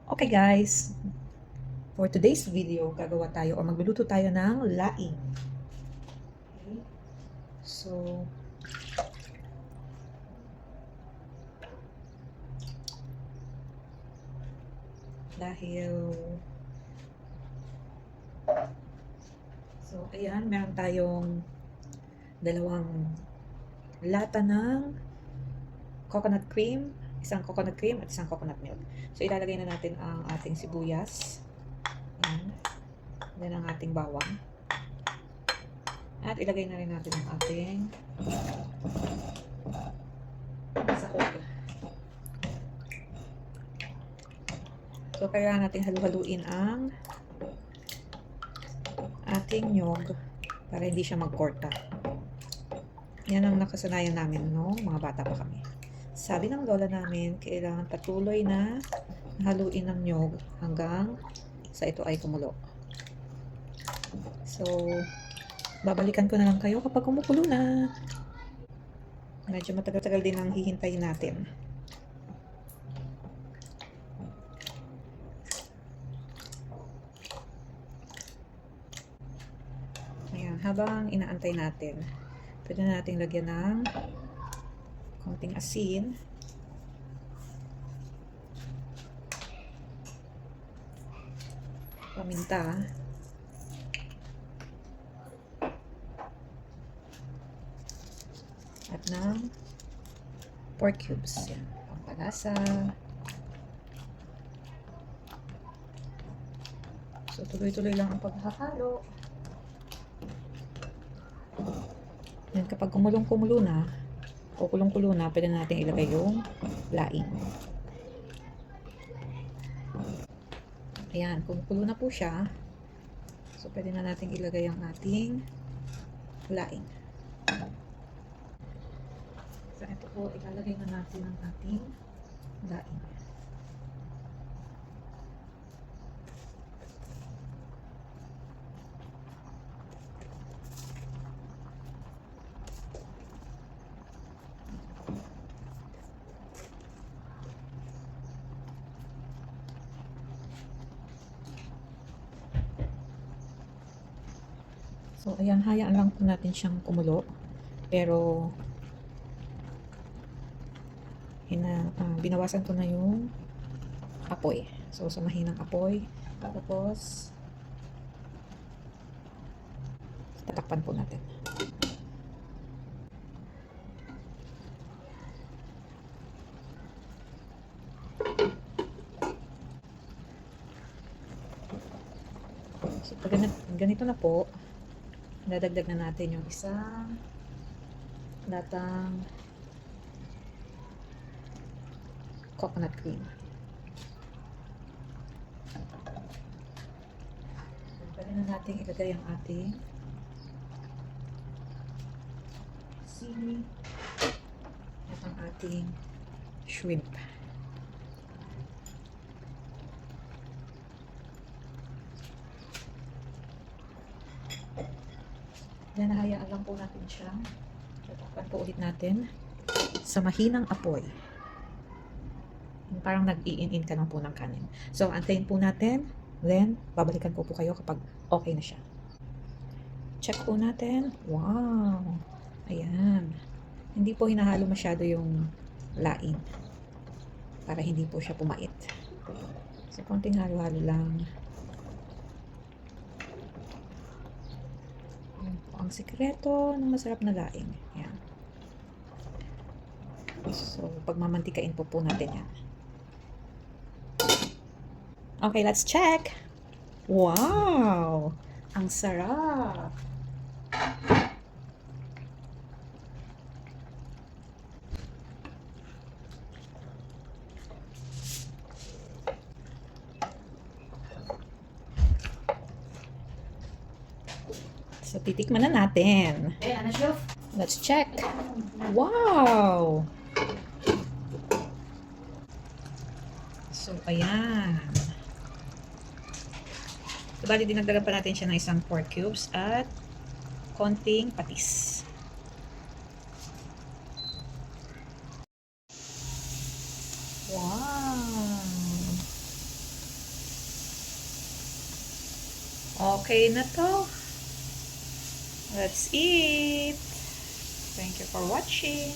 Okay guys, for today's video, gagawa tayo o magluluto tayo ng laing. Okay. So, dahil, ayan, meron tayong dalawang lata ng coconut cream, isang coconut cream at isang coconut milk. So, ilalagay na natin ang ating sibuyas. Ayan. Then ang ating bawang. At ilagay na rin natin ang ating sahog. So, kailangan natin halu-haluin ang ating nyog para hindi siya magkorta. Yan ang nakasanayan namin no, mga bata pa kami. Sabi ng lola namin, kailangan patuloy na haluin ng nyog hanggang sa ito ay kumulo. So, babalikan ko na lang kayo kapag kumukulo na. Medyo matagal-tagal din ang hihintayin natin. Ayan, habang inaantay natin, pwede na natin lagyan ng konting asin. Paminta. At ng pork cubes. Yan, pampalasa. So, tuloy-tuloy lang ang paghahalo. Yan, kapag kumulong-kumulo na, o kulong-kulo na, pwede na natin ilagay yung laing. Ayan, kumukulo na po siya. So, pwede na natin ilagay ang ating laing. So, ito po, ilalagay na natin ang ating laing. So, ayan, hayaan lang po natin siyang kumulo. Pero, binawasan ko na yung apoy. So, sa mahinang apoy. Tapos, tatakpan po natin. So, pag ganito na po, dadagdag na natin yung isang latang coconut cream. So, pwede na natin ilagay ang ating sili at ang ating shrimp. Yan, nahayaan lang po natin siya. Tatakpan po ulit natin sa mahinang apoy. Parang nag-i-in-in ka lang po ng kanin. So, antayin po natin. Then, babalikan po kayo kapag okay na siya. Check po natin. Wow! Ayan. Hindi po hinahalo masyado yung laing para hindi po siya pumait. So, konting halo-halo lang. Ang sikreto ng masarap na laing. Yan. So, pagmamantikain po natin yan. Okay, let's check. Wow! Ang sarap! So, titikman na natin. Let's check. Wow! So, ayan. So, bali dinagdagan pa natin siya ng isang pork cubes at konting patis. Wow! Okay na to. Let's eat. Thank you for watching.